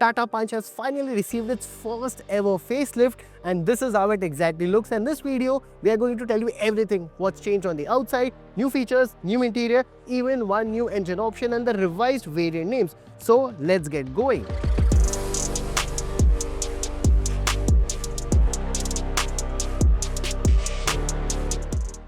Tata Punch has finally received its first ever facelift, and this is how it exactly looks. In this video, we are going to tell you everything, what's changed on the outside, new features, new interior, even one new engine option and the revised variant names. So let's get going.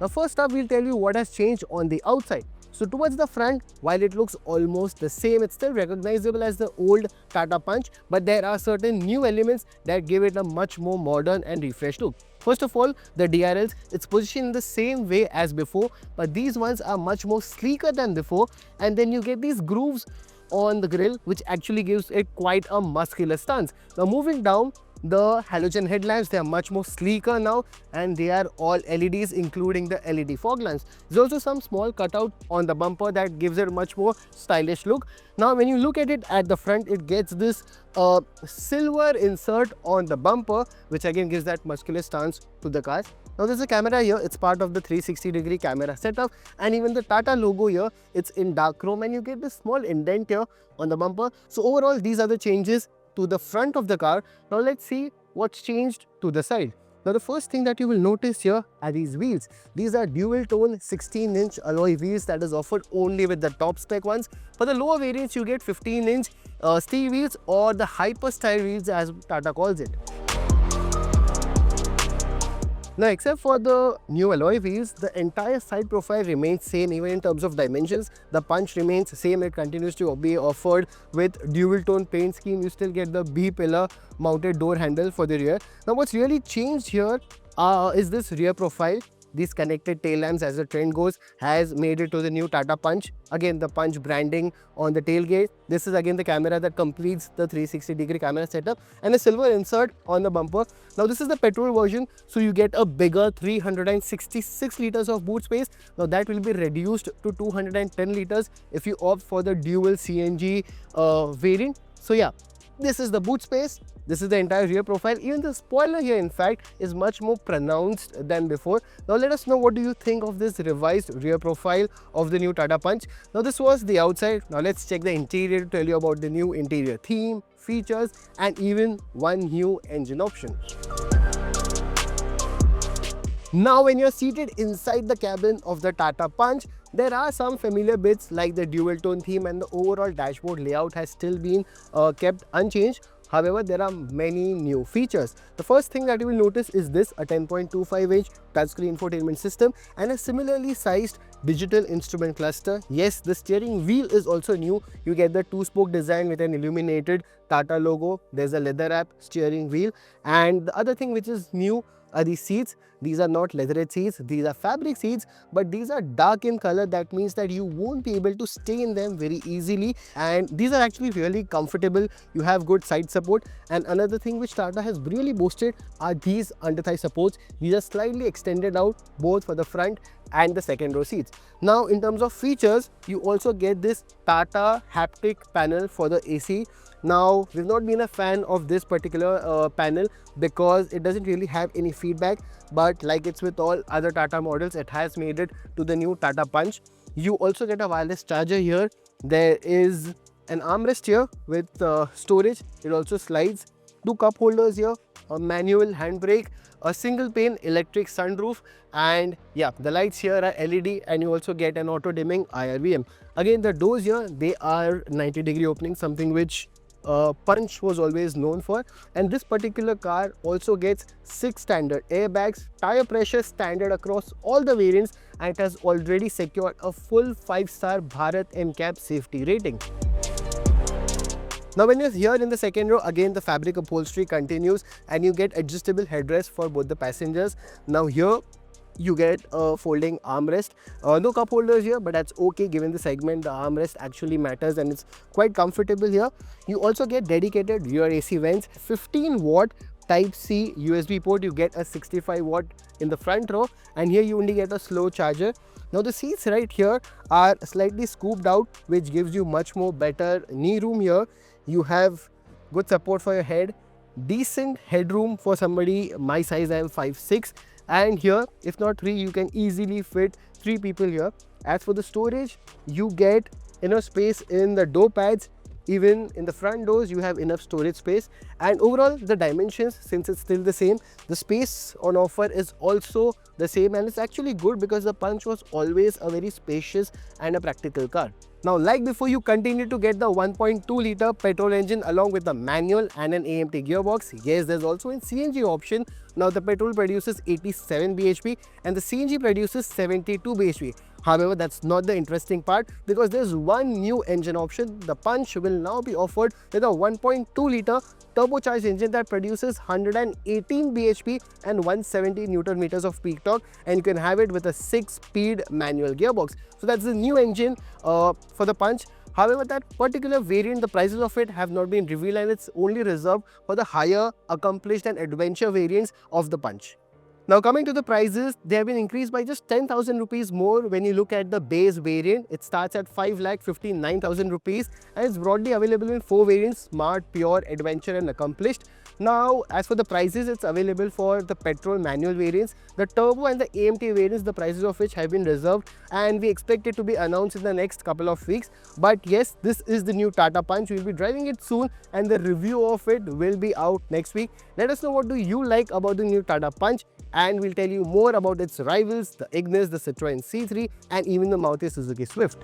Now first up, we'll tell you what has changed on the outside. So towards the front, while it looks almost the same, it's still recognizable as the old Tata Punch, but there are certain new elements that give it a much more modern and refreshed look. First of all, the DRLs, it's positioned in the same way as before, but these ones are much more sleeker than before, and then you get these grooves on the grille, which actually gives it quite a muscular stance. Now moving down, the halogen headlamps, they are much more sleeker now, and they are all LEDs, including the LED fog lamps. There's also some small cutout on the bumper that gives it a much more stylish look. Now when you look at it at the front, it gets this silver insert on the bumper, which again gives that muscular stance to the car. Now there's a camera here, it's part of the 360-degree camera setup, and even the Tata logo here, it's in dark chrome, and you get this small indent here on the bumper. So overall, these are the changes to the front of the car. Now let's see what's changed to the side. Now the first thing that you will notice here are these wheels. These are dual tone 16-inch alloy wheels that is offered only with the top spec ones. For the lower variants, you get 15-inch steel wheels or the hyper style wheels as Tata calls it. Now except for the new alloy wheels, the entire side profile remains same even in terms of dimensions. The Punch remains same, it continues to be offered with dual tone paint scheme. You still get the B-pillar mounted door handle for the rear. Now what's really changed here is this rear profile. These connected tail lamps, as the trend goes, has made it to the new Tata Punch. Again, the Punch branding on the tailgate. This is again the camera that completes the 360-degree camera setup, and a silver insert on the bumper. Now this is the petrol version, so you get a bigger 366 liters of boot space. Now that will be reduced to 210 liters if you opt for the dual CNG variant. So yeah, this is the boot space. This is the entire rear profile. Even the spoiler here, in fact, is much more pronounced than before. Now let us know, what do you think of this revised rear profile of the new Tata Punch. Now this was the outside. Now let's check the interior to tell you about the new interior theme, features, and even one new engine option. Now when you're seated inside the cabin of the Tata Punch, there are some familiar bits like the dual tone theme, and the overall dashboard layout has still been kept unchanged. However, there are many new features. The first thing that you will notice is this, a 10.25-inch touchscreen infotainment system and a similarly sized digital instrument cluster. Yes, the steering wheel is also new. You get the two-spoke design with an illuminated Tata logo. There's a leather wrap steering wheel, and the other thing which is new are these seats. These are not leatherette seats, these are fabric seats, but these are dark in color. That means that you won't be able to stay in them very easily, and these are actually really comfortable. You have good side support, and another thing which Tata has really boasted are these under-thigh supports. These are slightly extended out both for the front and the second row seats. Now in terms of features, you also get this Tata haptic panel for the AC. Now, we've not been a fan of this particular panel because it doesn't really have any feedback, but like it's with all other Tata models, it has made it to the new Tata Punch. You also get a wireless charger here. There is an armrest here with storage. It also slides. Two cup holders here, a manual handbrake, a single pane electric sunroof, and yeah, the lights here are LED, and you also get an auto dimming IRVM. Again, the doors here, they are 90-degree opening, something which Punch was always known for. And this particular car also gets 6 standard airbags, tire pressure standard across all the variants, and it has already secured a full 5-star Bharat NCAP safety rating. Now when you're here in the second row, again the fabric upholstery continues, and you get adjustable headrest for both the passengers. Now here you get a folding armrest. No cup holders here, but that's okay given the segment. The armrest actually matters and it's quite comfortable here. You also get dedicated rear AC vents, 15-watt Type-C USB port. You get a 65-watt in the front row, and here you only get a slow charger. Now the seats right here are slightly scooped out, which gives you much more better knee room here. You have good support for your head, decent headroom for somebody my size. I am 5'6", and here, if not 3, you can easily fit 3 people here. As for the storage, you get enough space in the door pads Even in the front doors, you have enough storage space. And overall, the dimensions, since it's still the same, the space on offer is also the same, and it's actually good because the Punch was always a very spacious and a practical car. Now, like before, you continue to get the 1.2 liter petrol engine along with the manual and an AMT gearbox. Yes, there's also a CNG option. Now, the petrol produces 87 bhp and the CNG produces 72 bhp. However, that's not the interesting part, because there's one new engine option. The Punch will now be offered with a 1.2 liter turbocharged engine that produces 118 bhp and 170 Newton meters of peak torque, and you can have it with a 6-speed manual gearbox. So that's the new engine for the Punch. However, that particular variant, the prices of it have not been revealed, and it's only reserved for the higher, accomplished and adventure variants of the Punch. Now, coming to the prices, they have been increased by just 10,000 rupees more when you look at the base variant. It starts at 5,59,000 rupees and it's broadly available in 4 variants: Smart, Pure, Adventure and Accomplished. Now, as for the prices, it's available for the petrol manual variants, the turbo and the AMT variants, the prices of which have been reserved, and we expect it to be announced in the next couple of weeks. But yes, this is the new Tata Punch. We'll be driving it soon and the review of it will be out next week. Let us know what do you like about the new Tata Punch, and we'll tell you more about its rivals, the Ignis, the Citroën C3 and even the Maruti Suzuki Swift.